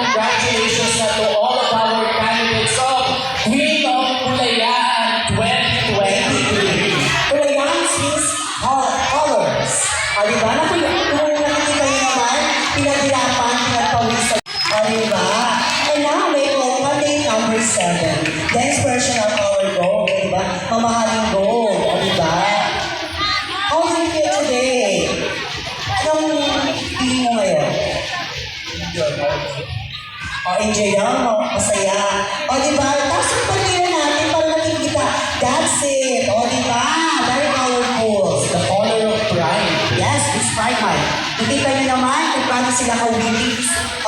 Congratulations na to all of our candidates of Queen of Pulayan 2023. Pulayan means colors. Diba? Kung nakikita nyo naman, pinagirapan, pinagpawisan. Diba? And now, may welcome day number 7. The expression of our gold. Diba? Mamahaling gold. Diba? How do you feel today? Anong feeling mo ngayon? Enjoy lang, masaya. Diba? Tapos yung pagkira natin, para nakikita, that's it. Diba? Very powerful. The color of pride. Yes, it's Pride Month. Nakita niyo naman kung paano sila ka-winning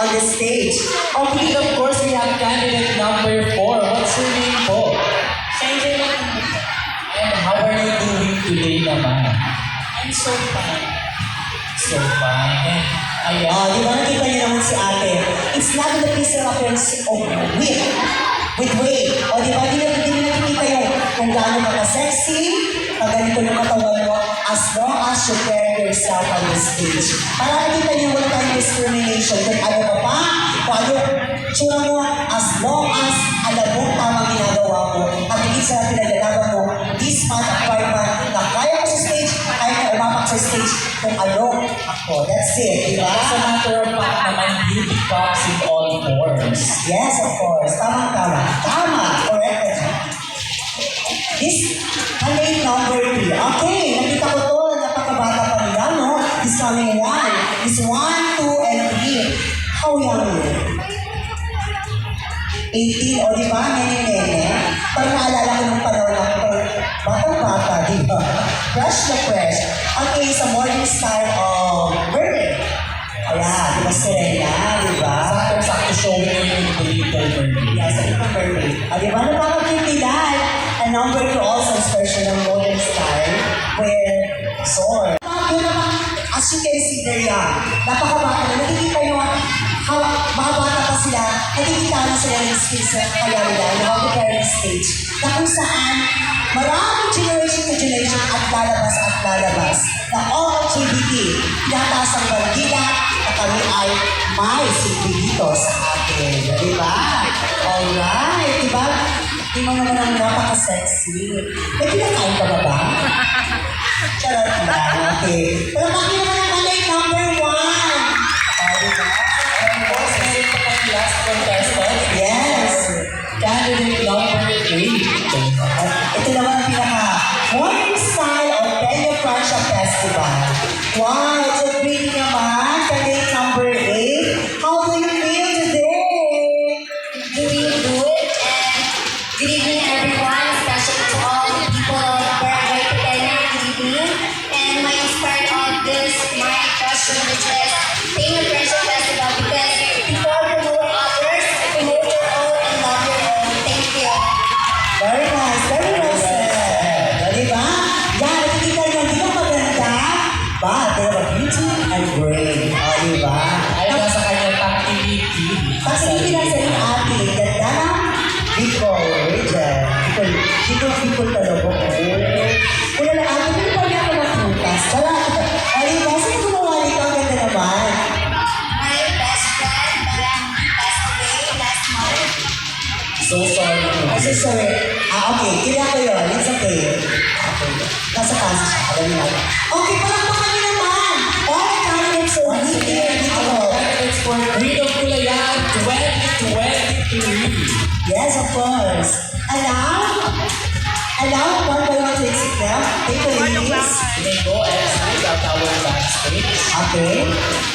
on the stage. Okay, of course, we have candidate number 4. What's your name po? And how are you doing today naman? I'm so fine. So fine. Ayan. Di ba nakita niyo naman si ate? It's not the physical appearance of weight. With weight. Di ba? Di nakikita yung kung gaano ka sexy, pag ganito yung katawan mo, as long as you carry yourself on the stage. Para nakita niyo wala tayong discrimination. Kung ano ka pa, kung ano tsura mo, as long as alam mo tamang ginagawa mo, at hindi sa pinagalaban mo, this month of Pride Month, na kaya ko sa stage, kaya ka umapak sa stage, kung ano ako. That's it, di ba? As a matter of fact naman, beauty comes in all forms. Yes, of course. Tama. Tama. Correct. This candidate number 3. Okay, nakita ko to. Napakabata pa nila, no? This coming one. This 1, 2, and 3. How young are you? 18. Di ba? Nene. Parang naalala ko ng panahon ako. Batang-bata, di ba? Fresh na fresh. Okay, sa morning star of birthday. Ayan, di ba Serena, di ba? Sakto showing yung little birthday. Yes, sa little birthday. Di ba? Napakapitilan. And number 2 also is version ng modern style with sword. As you can see, they're young. Napakabata na. Nakikita nyo, mga bata pa sila, nakikita na sila ng skills na kaya nila, na how to carry the stage. Na kung saan, maraming generation to generation at lalabas na all LGBT, pinataas ang bandila na kami ay may silbi dito sa atin. Di ba? Alright, di ba? Di mo naman ang napaka-sexy. May pinakain ka ba ba? Charot lang, okay. Pero bakit naman ang kanay number 1? Di ba? Of course, meron pa tayong last contestant. Yes. Candidate number 8. Ito naman ang pinaka-morning style of Peña Francia Festival. Wow, it's a pretty naman. Candidate number 8. How do you feel today? Doing good and good evening everyone, especially to all the people of Barangay Pequeña. Good evening. And my start of this, my question which is Peña Friendship Festival because before promote others, promote your own and love your own. Thank you. Very nice said. Di ba? Yan, nakikita nyo, di ba maganda? But they have a beauty and brain. Di ba? Ay, nasa kanyang activity. Kasi hindi lang sa yung ate, ganda na. Bicol, region. Bicol talaga. Wala na ate, hindi pa niya ako magputas. Wala. Di ba? Sino gumawa nito? Ang ganda naman. My best friend, parang passed away last month. So sorry. Kasi sorry. Okay. Kaya ko yun. It's okay. Okay. Nasa casa siya. Alam niyo natin. Okay, palakpakan niyo naman. All the candidates are here. Our candidates for Queen of Pulayan 2023. Yes, of course. Allow one by one to exit now. Take the ladies. You may go and sit at our backstage. Okay.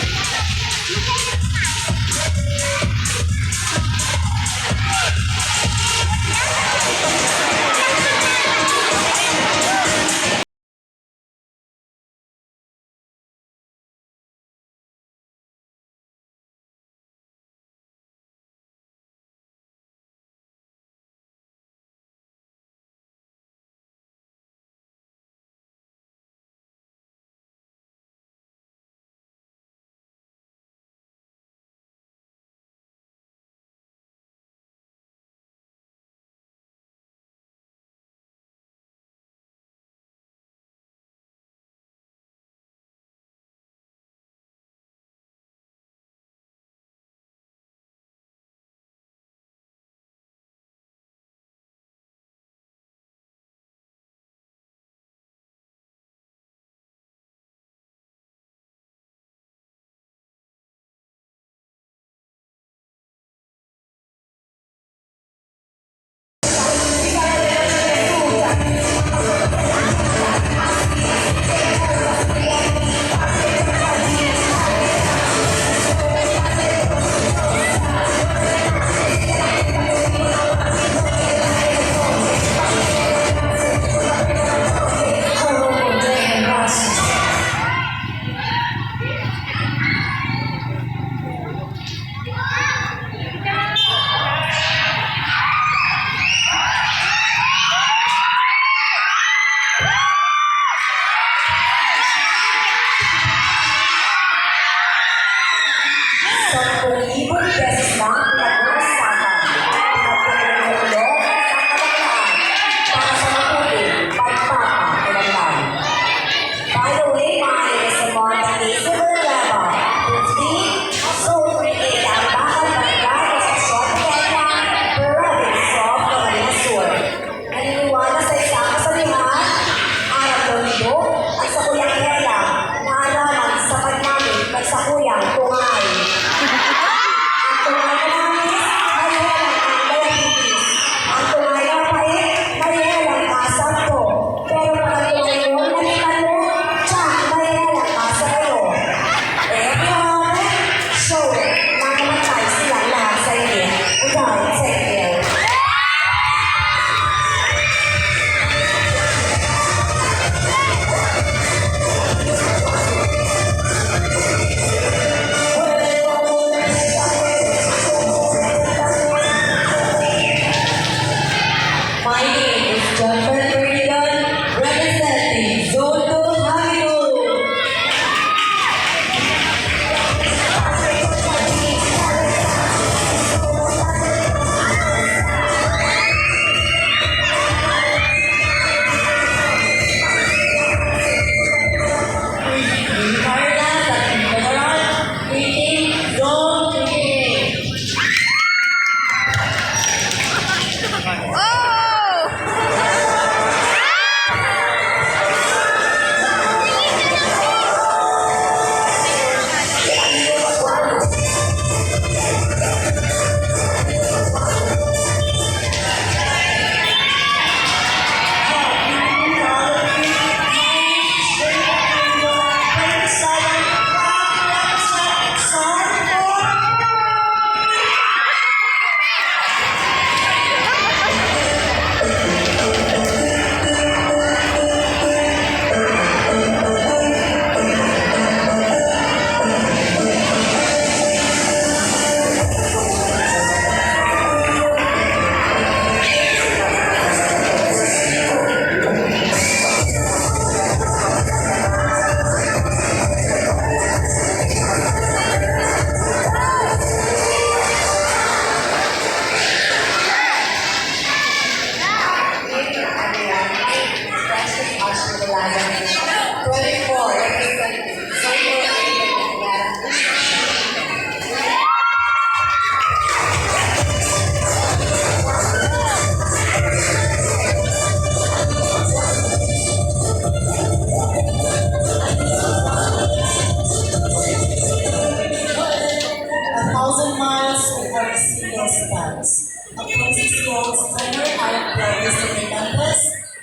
for the single stance. A closest goals trainer, I am Clarice Hernandez,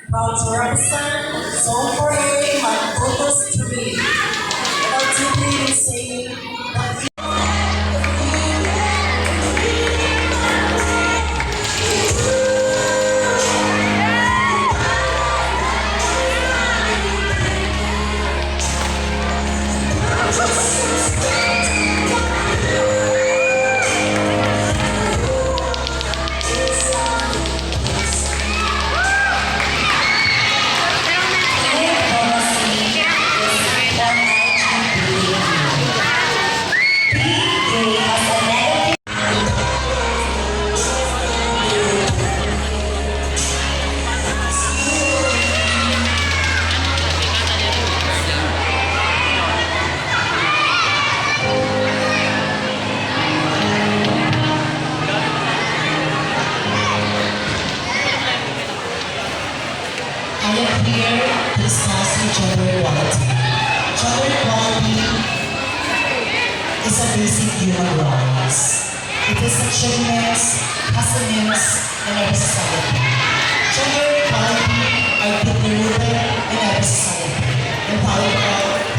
proud to represent Zone 4A Manputos 3. Without simply saying that I am here to discuss gender equality. Gender equality is a basic human rights. It is achievements, happenings in every society. Gender equality are deeply rooted in every society. And how